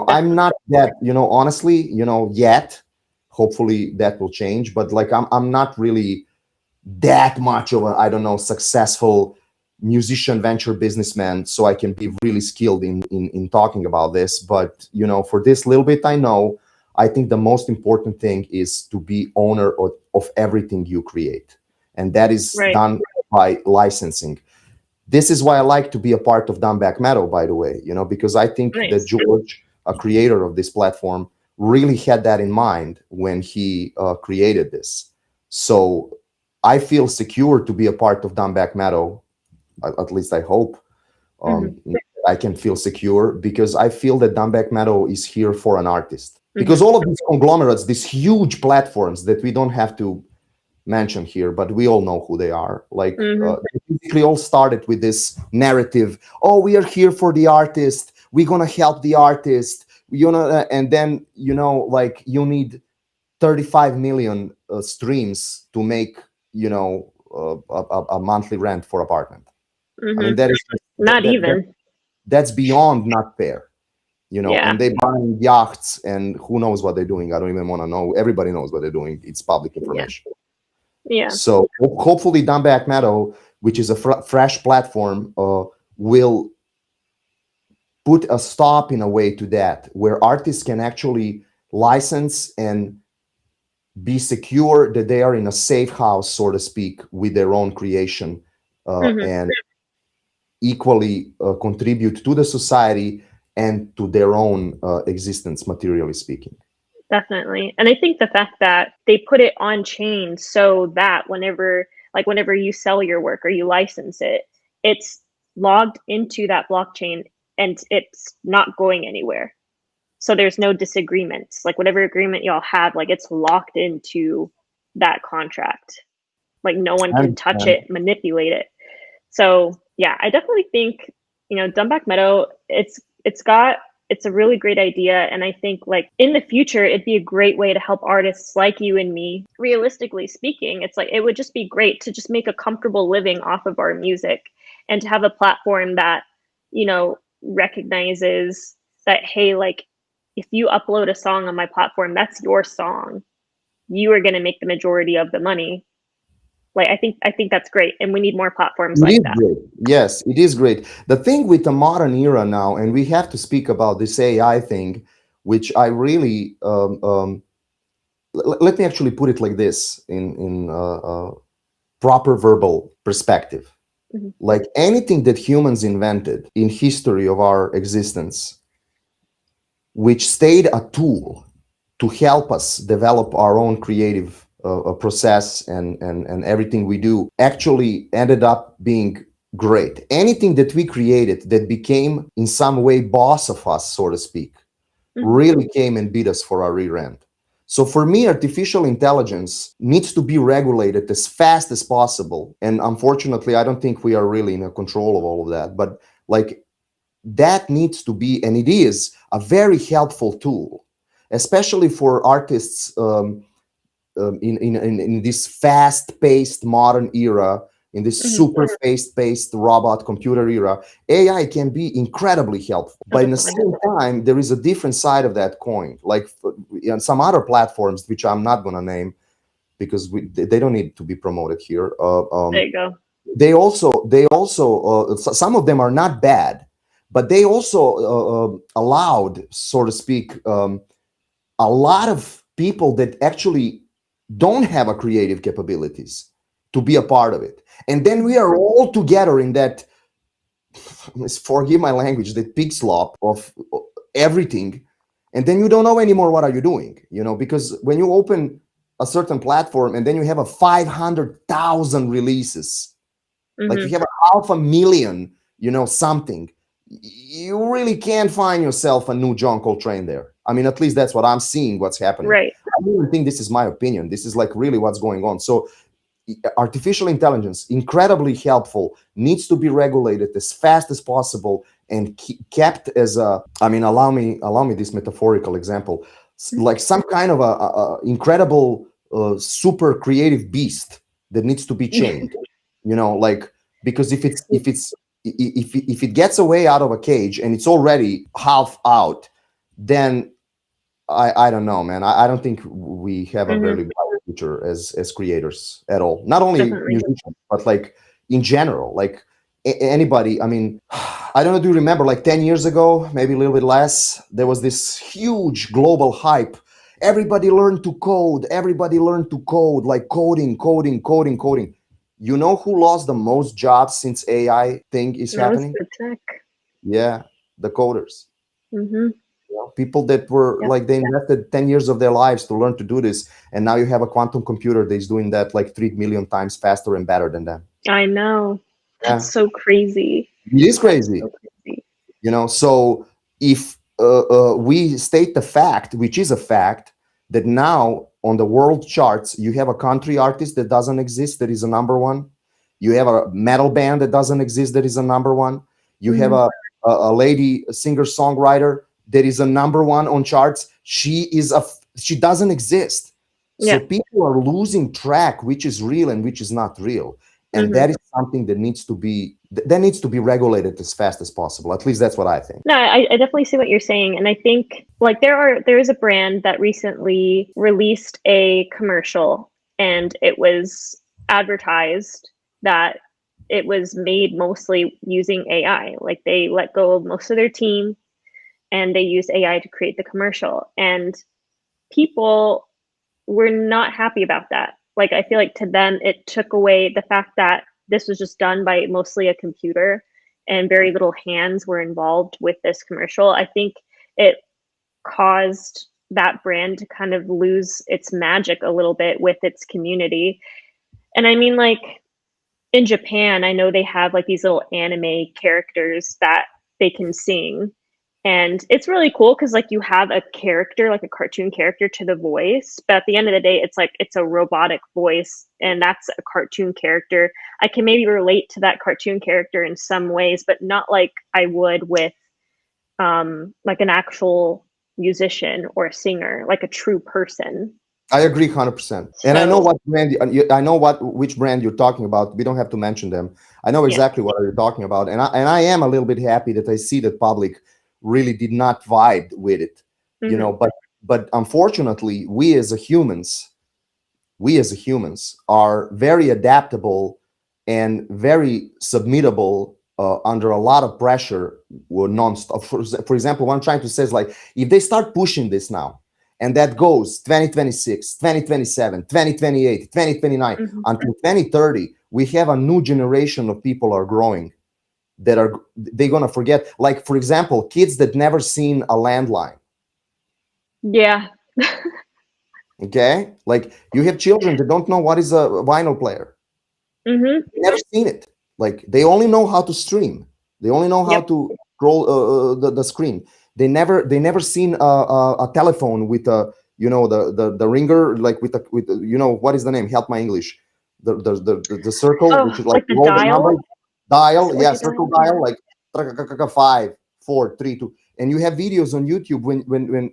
I'm not that, honestly, yet. Hopefully that will change, but like I'm not really that much of a, I don't know, successful musician venture businessman, so I can be really skilled in talking about this. But for this little bit I think the most important thing is to be owner of everything you create, and that is done by licensing. This is why I like to be a part of Dunback Meadow, by the way, because I think that George, a creator of this platform, really had that in mind when he created this. So I feel secure to be a part of Dunback Meadow. At least I hope I can feel secure, because I feel that Dunback Meadow is here for an artist. Because all of these conglomerates, these huge platforms that we don't have to mention here, but we all know who they are. Like they basically all started with this narrative: oh, we are here for the artist, we're gonna help the artist, and then like you need 35 million streams to make a monthly rent for apartment. I mean, that is not even. That's beyond not fair. Yeah. And they buy yachts and who knows what they're doing. I don't even want to know. Everybody knows what they're doing. It's public information. Yeah. So hopefully Dunback Meadow, which is a fresh platform, will put a stop in a way to that, where artists can actually license and be secure that they are in a safe house, so to speak, with their own creation, and equally contribute to the society and to their own existence, materially speaking. Definitely. And I think the fact that they put it on chain so that whenever you sell your work or you license it, it's logged into that blockchain and it's not going anywhere. So there's no disagreements. Like whatever agreement y'all have, like it's locked into that contract. Like no one can touch it, manipulate it. So yeah, I definitely think, Dunback Meadow, it's a really great idea. And I think like in the future, it'd be a great way to help artists like you and me. Realistically speaking, it's like, it would just be great to just make a comfortable living off of our music and to have a platform that, recognizes that, hey, like if you upload a song on my platform, that's your song. You are going to make the majority of the money. Like, I think that's great. And we need more platforms like that. Great. Yes, it is great. The thing with the modern era now, and we have to speak about this AI thing, which I really, let me actually put it like this in proper verbal perspective. Like anything that humans invented in history of our existence, which stayed a tool to help us develop our own creative process and everything we do, actually ended up being great. Anything that we created that became in some way boss of us, so to speak, really came and beat us for our rear end. So for me, artificial intelligence needs to be regulated as fast as possible. And unfortunately, I don't think we are really in control of all of that. But like that needs to be, and it is a very helpful tool, especially for artists in this fast-paced modern era, in this super fast-paced robot computer era. AI can be incredibly helpful, but in the same time, there is a different side of that coin. Like on some other platforms, which I'm not going to name because they don't need to be promoted here. There you go. They also some of them are not bad, but they also allowed, so to speak, a lot of people that actually don't have a creative capabilities to be a part of it. And then we are all together in that, forgive my language, that pig slop of everything. And then you don't know anymore what are you doing, because when you open a certain platform and then you have a 500,000 releases, like you have a 500,000, something, you really can't find yourself a new John Coltrane there. I mean, at least that's what I'm seeing, what's happening. Right. I don't even think this is my opinion. This is like really what's going on. So artificial intelligence, incredibly helpful, needs to be regulated as fast as possible and kept as a, I mean, allow me this metaphorical example, like some kind of a incredible, super creative beast that needs to be chained, like, because if it gets away out of a cage and it's already half out, then I don't know, man. I don't think we have a very bright future as creators at all. Not only Definitely. musicians, but like in general, like anybody. I mean, I don't know. Do you remember, like 10 years ago, maybe a little bit less, there was this huge global hype. Everybody learned to code. Everybody learned to code, like coding, coding, coding, coding. You know who lost the most jobs since AI thing is That was happening? the tech. Yeah, the coders. Mm-hmm. People that were Yeah. like, they invested 10 years of their lives to learn to do this, and now you have a quantum computer that's doing that like 3 million times faster and better than them. I know. That's Yeah, so crazy. it is That's crazy. so crazy. So if we state the fact, which is a fact, that now on the world charts you have a country artist that doesn't exist, that is a number one. You have a metal band that doesn't exist, that is a number one. You have a lady, a singer songwriter that is a number one on charts. She doesn't exist. So Yeah. people are losing track which is real and which is not real, and that is something that needs to be regulated as fast as possible. At least that's what I think. No, I definitely see what you're saying. And I think like there is a brand that recently released a commercial, and it was advertised that it was made mostly using AI. Like they let go of most of their team and they used AI to create the commercial. And people were not happy about that. Like I feel like to them it took away the fact that this was just done by mostly a computer and very little hands were involved with this commercial. I think it caused that brand to kind of lose its magic a little bit with its community. And I mean, like in Japan, I know they have like these little anime characters that they can sing. And it's really cool because like you have a character, like a cartoon character to the voice, but at the end of the day, it's like it's a robotic voice and that's a cartoon character. I can maybe relate to that cartoon character in some ways, but not like I would with like an actual musician or a singer, like a true person. I agree 100%. And I know what brand which brand you're talking about. We don't have to mention them. I know exactly what you're talking about, and I am a little bit happy that I see that public really did not vibe with it. But unfortunately, we as humans are very adaptable and very submittable under a lot of pressure nonstop. For example, what I'm trying to say is, like, if they start pushing this now, and that goes 2026, 2027, 2028, 2029, until 2030, we have a new generation of people are growing that they're going to forget. Like, for example, kids that never seen a landline. Yeah. Okay? Like, you have children that don't know what is a vinyl player. They've never seen it. Like, they only know how to stream. They only know how to scroll the screen. They never seen a telephone with a the ringer, like with what is the name? Help my English. The circle, which is like the dial. Dial, circle dial, like 5, 4, 3, 2. And you have videos on YouTube when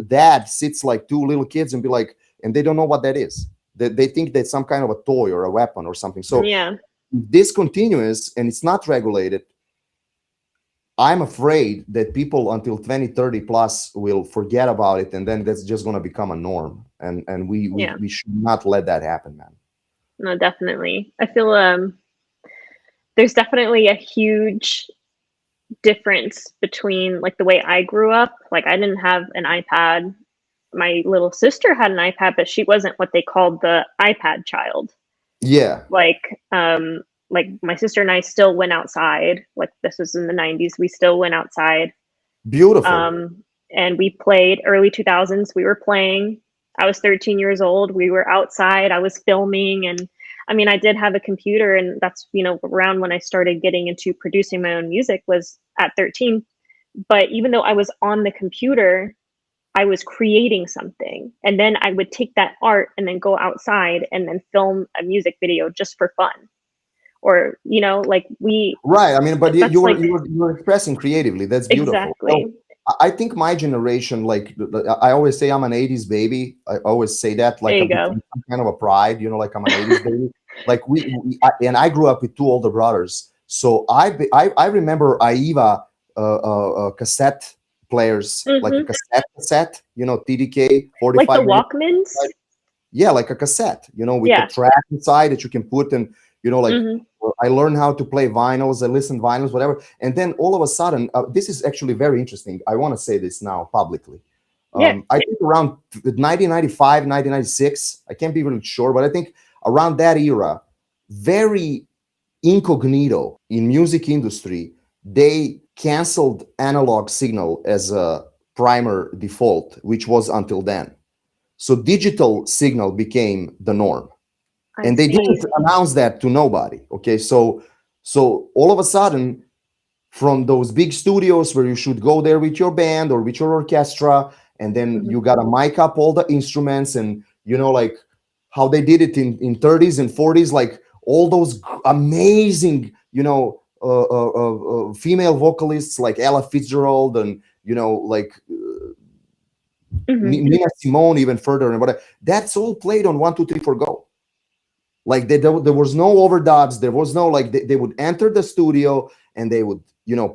dad sits like two little kids and be like, and they don't know what that is. They think that's some kind of a toy or a weapon or something. So if this continues and it's not regulated, I'm afraid that people until 2030 plus will forget about it, and then that's just going to become a norm. And we should not let that happen, man. No, definitely. I feel there's definitely a huge difference between like the way I grew up. Like I didn't have an iPad. My little sister had an iPad, but she wasn't what they called the iPad child. Yeah. Like my sister and I still went outside. Like this was in the 90s. We still went outside. Beautiful. And we played early 2000s. We were playing. I was 13 years old. We were outside. I was filming. And I mean, I did have a computer, and that's, around when I started getting into producing my own music was at 13. But even though I was on the computer, I was creating something, and then I would take that art and then go outside and then film a music video just for fun. Or, like Right. I mean, but you, that's you were like you were you were expressing creatively. That's beautiful. So exactly. I think my generation, like I always say, I'm an '80s baby. I always say that, There like you with go. some kind of a pride, like I'm an '80s baby. Like and I grew up with two older brothers, so I remember AIVA cassette players, like a Hmm. cassette, TDK Like the 45 minutes. Walkmans. Yeah, like a cassette, with a Yeah. track inside that you can put in, like Hmm. I learned how to play vinyls, I listened vinyls, whatever. And then all of a sudden, this is actually very interesting. I want to say this now publicly. Yeah. I think around 1995, 1996, I can't be really sure, but I think around that era, very incognito in music industry, they canceled analog signal as a primer default, which was until then. So digital signal became the norm, I and they see. didn't announce that to nobody. Okay, so all of a sudden, from those big studios where you should go there with your band or with your orchestra, and then Hmm. you got to mic up all the instruments, and like how they did it in 30s and 40s, like all those amazing, female vocalists like Ella Fitzgerald, and like Hmm. Nina Simone, even further, and whatever. That's all played on 1, 2, 3, 4, go. Like there was no overdubs. There was no, like, they would enter the studio and they would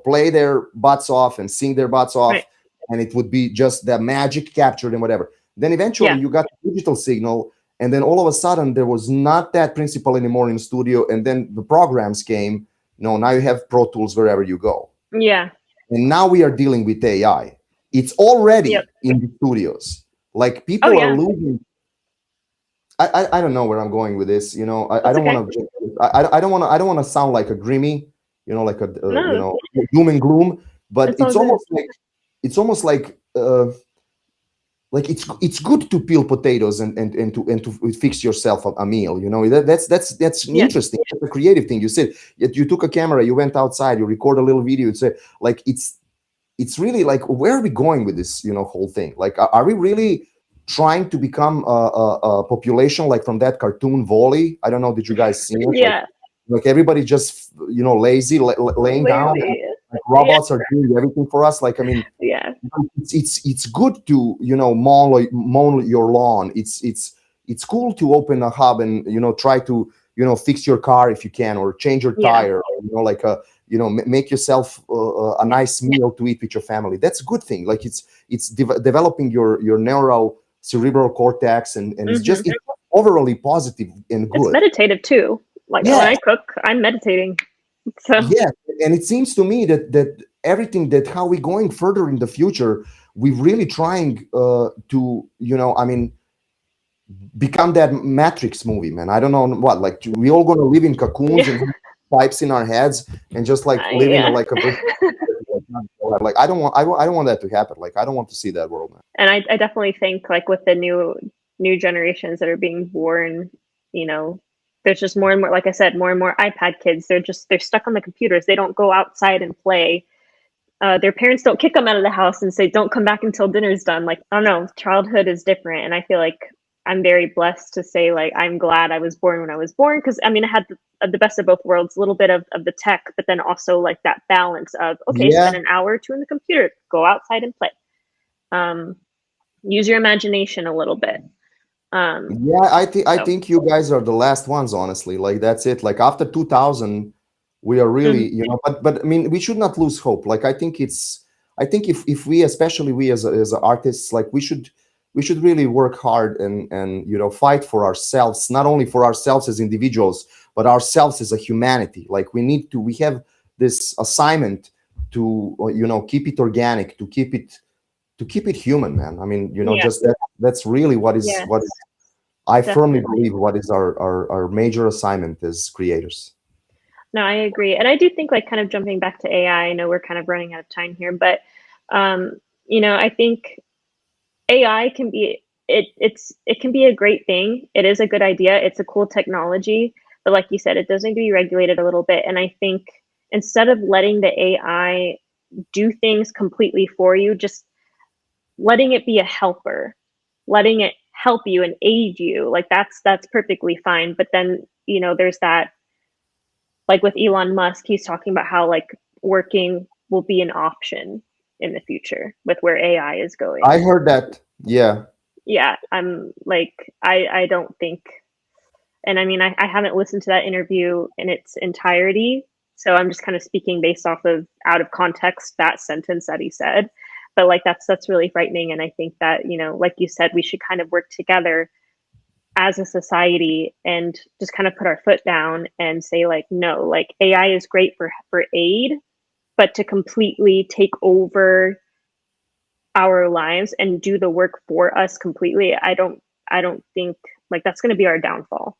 play their butts off and sing their butts off, Right. and it would be just the magic captured and whatever. Then eventually Yeah. you got digital signal, and then all of a sudden there was not that principle anymore in the studio, and then the programs came. Now you have Pro Tools wherever you go, Yeah. and now we are dealing with AI. It's Yep. already in the studios. Like Oh people are yeah. losing. I don't know where I'm going with this. I That's don't okay. want to. I don't want to sound like a grimy, like a No, doom and gloom. But it's all good. it's almost like it's good to peel potatoes and to fix yourself a meal. That's Yeah. interesting. That's a creative thing. You said you took a camera, you went outside, you record a little video. It's like it's really like, where are we going with this whole thing? Like, are we really trying to become a population like from that cartoon Volley? I don't know, did you guys see it? Yeah. Like everybody just lazy, laying down, and Lazy. like Yeah. robots are doing everything for us. Like, I mean, Yeah. it's good to mow your lawn. It's cool to open a hub and try to fix your car if you can, or change your Yeah. tire, or like make yourself a nice meal to eat with your family. That's a good thing. Like it's developing your neural cerebral cortex, and it's Hmm. it's overall positive and It's good. meditative too. Like when Yeah, I cook, I'm meditating. So yeah, and it seems to me that everything, that how we going further in the future, we're really trying to I mean, become that Matrix movie, man. I don't know what, like, we all gonna live in cocoons yeah. and have pipes in our heads and just like living Yeah. like a like, I don't want that to happen. Like, I don't want to see that world, man. And I definitely think like with the new generations that are being born, you know, there's just more and more, like I said, more and more iPad kids. They're stuck on the computers. They don't go outside and play. Their parents don't kick them out of the house and say, "Don't come back until dinner's done." Like, I don't know, childhood is different, and I feel like I'm very blessed to say, like, I'm glad I was born when I was born, because I mean, I had the best of both worlds, a little bit of the tech, but then also like that balance of, okay, Yeah, spend an hour or two in the computer, go outside and play. Um, use your imagination a little bit. yeah, I So think you guys are the last ones, honestly. Like, that's it. Like, after 2000, we are really, mhm. but I mean, we should not lose hope. Like, I think if we, especially we as artists, like, we should really work hard and fight for ourselves, not only for ourselves as individuals, but ourselves as a humanity. Like, we have this assignment to keep it organic, to keep it human, man. I mean, Yeah, just that's really yeah, what I firmly definitely. believe what is our major assignment as creators. No, I agree. And I do think, like, kind of jumping back to AI, I know we're kind of running out of time here, but um, I think AI can be it can be a great thing. It is a good idea. It's a cool technology, but like you said, it does need to be regulated a little bit. And I think instead of letting the AI do things completely for you, just letting it be a helper, letting it help you and aid you, like that's perfectly fine. But then, there's that, like with Elon Musk, he's talking about how like working will be an option in the future with where AI is going. I heard that. Yeah. Yeah, I'm like, I don't think, and I mean, I haven't listened to that interview in its entirety, so I'm just kind of speaking based off of out of context that sentence that he said. But like that's really frightening, and I think that, like you said, we should kind of work together as a society and just kind of put our foot down and say like, no, like AI is great for aid, but to completely take over our lives and do the work for us completely, I don't think, like, that's going to be our downfall.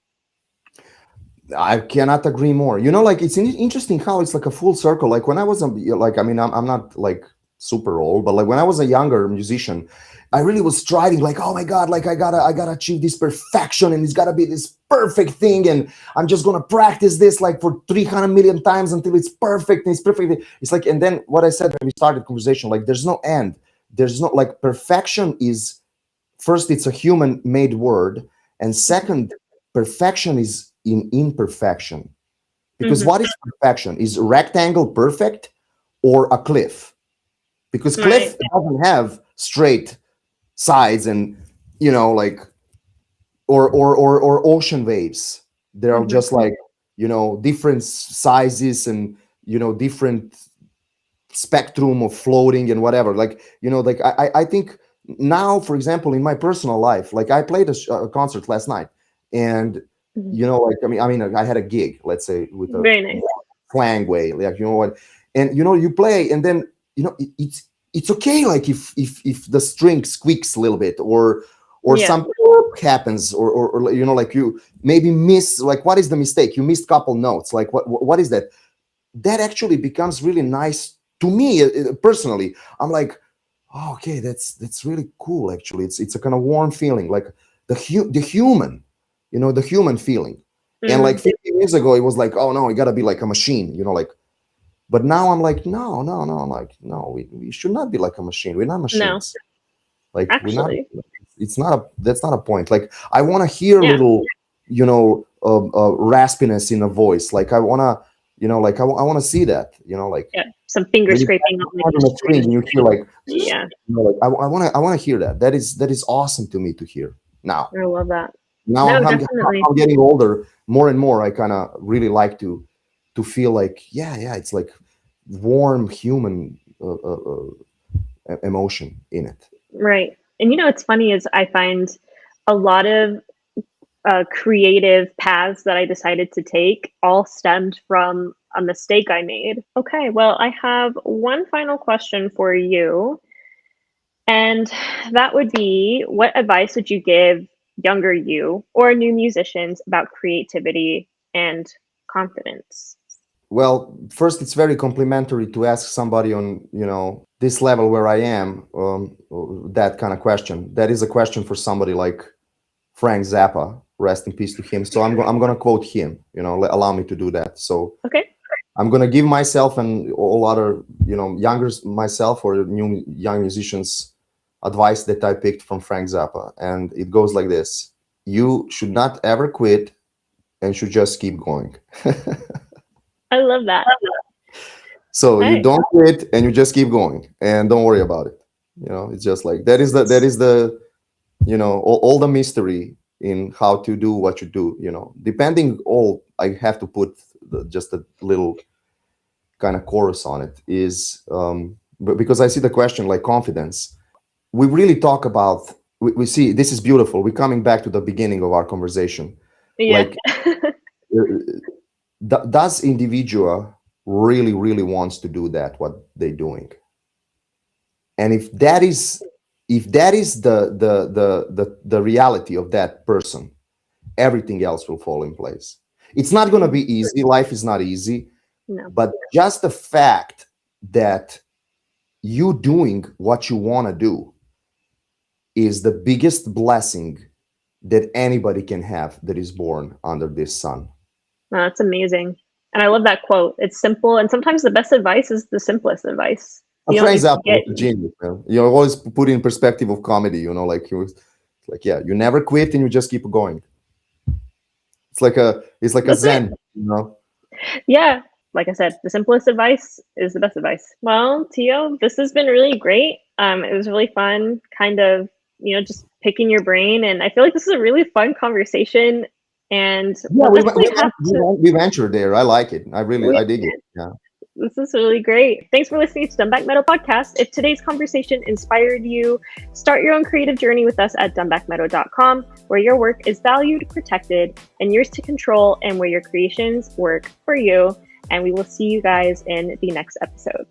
I cannot agree more. Like it's interesting how it's like a full circle. Like when I was like, I mean, I'm not like super old, but like when I was a younger musician, I really was striving, like, oh my God, like I gotta achieve this perfection, and it's gotta be this perfect thing, and I'm just gonna practice this like for 300 million times until it's perfect, and it's perfect. It's like, and then what I said when we started the conversation, like there's no end. There's no, like, perfection is, first, it's a human made word, and second, perfection is in imperfection. Because what is perfection? Is rectangle perfect or a cliff? Because cliff doesn't have straight sides and, like, or ocean waves. They're just like, different sizes and, different spectrum of floating and whatever. Like, like I think now, for example, in my personal life, like I played a concert last night, and like I mean I had a gig, let's say, with a very nice clang way, like, what, and you play, and then it's okay, like if the string squeaks a little bit, or something happens, or like you maybe miss, like, what is the mistake? You missed a couple notes, like what is that? That actually becomes really nice to me personally. I'm like, oh, okay, that's really cool. Actually, it's a kind of warm feeling, like the human, the human feeling. And like 50 years ago, it was like, oh no, it gotta be like a machine, like. But now I'm like, no. I'm like, no, we should not be like a machine. We're not machines. No. Like, actually, that's not a point. Like, I want to hear little, raspiness in a voice. Like, I want to. Like I want to see that, like some finger scraping on the screen, and you hear like, like I want to hear that. That is awesome to me to hear. Now, I love that. Now I'm getting older, more and more. I kind of really like to feel like, it's like warm human emotion in it. Right, and what's funny is I find a lot of creative paths that I decided to take all stemmed from a mistake I made. Okay, well, I have one final question for you. And that would be, what advice would you give younger you or new musicians about creativity and confidence? Well, first, it's very complimentary to ask somebody on, this level where I am, that kind of question. That is a question for somebody like Frank Zappa, rest in peace to him. So I'm going to quote him, allow me to do that. So okay, I'm going to give myself and all other, younger myself or new young musicians advice that I picked from Frank Zappa. And it goes like this: you should not ever quit and should just keep going. I love that. So you don't quit and you just keep going, and don't worry about it. It's just like, that is the all the mystery in how to do what you do, depending I have to put just a little kind of chorus on it, is because I see the question like confidence. We really talk about, we see, this is beautiful. We're coming back to the beginning of our conversation. Like, does individual really wants to do that, what they're doing? And if that is the reality of that person, everything else will fall in place. It's not going to be easy. Life is not easy. No. But just the fact that you doing what you want to do is the biggest blessing that anybody can have that is born under this sun. Oh, that's amazing. And I love that quote. It's simple, and sometimes the best advice is the simplest advice. A You don't need Frank's to Apple get was a genius, man. You always put in perspective of comedy, like he was like, yeah, you never quit and you just keep going. It's like a That's it. zen. Yeah. Like I said, the simplest advice is the best advice. Well, Tiho, this has been really great. It was really fun, kind of, just picking your brain. And I feel like this is a really fun conversation. And Yeah, we'll definitely have to. we ventured there. I like it. I dig it. Yeah. This is really great. Thanks for listening to Dunback Meadow Podcast. If today's conversation inspired you, start your own creative journey with us at dunbackmeadow.com, where your work is valued, protected, and yours to control, and where your creations work for you. And we will see you guys in the next episode.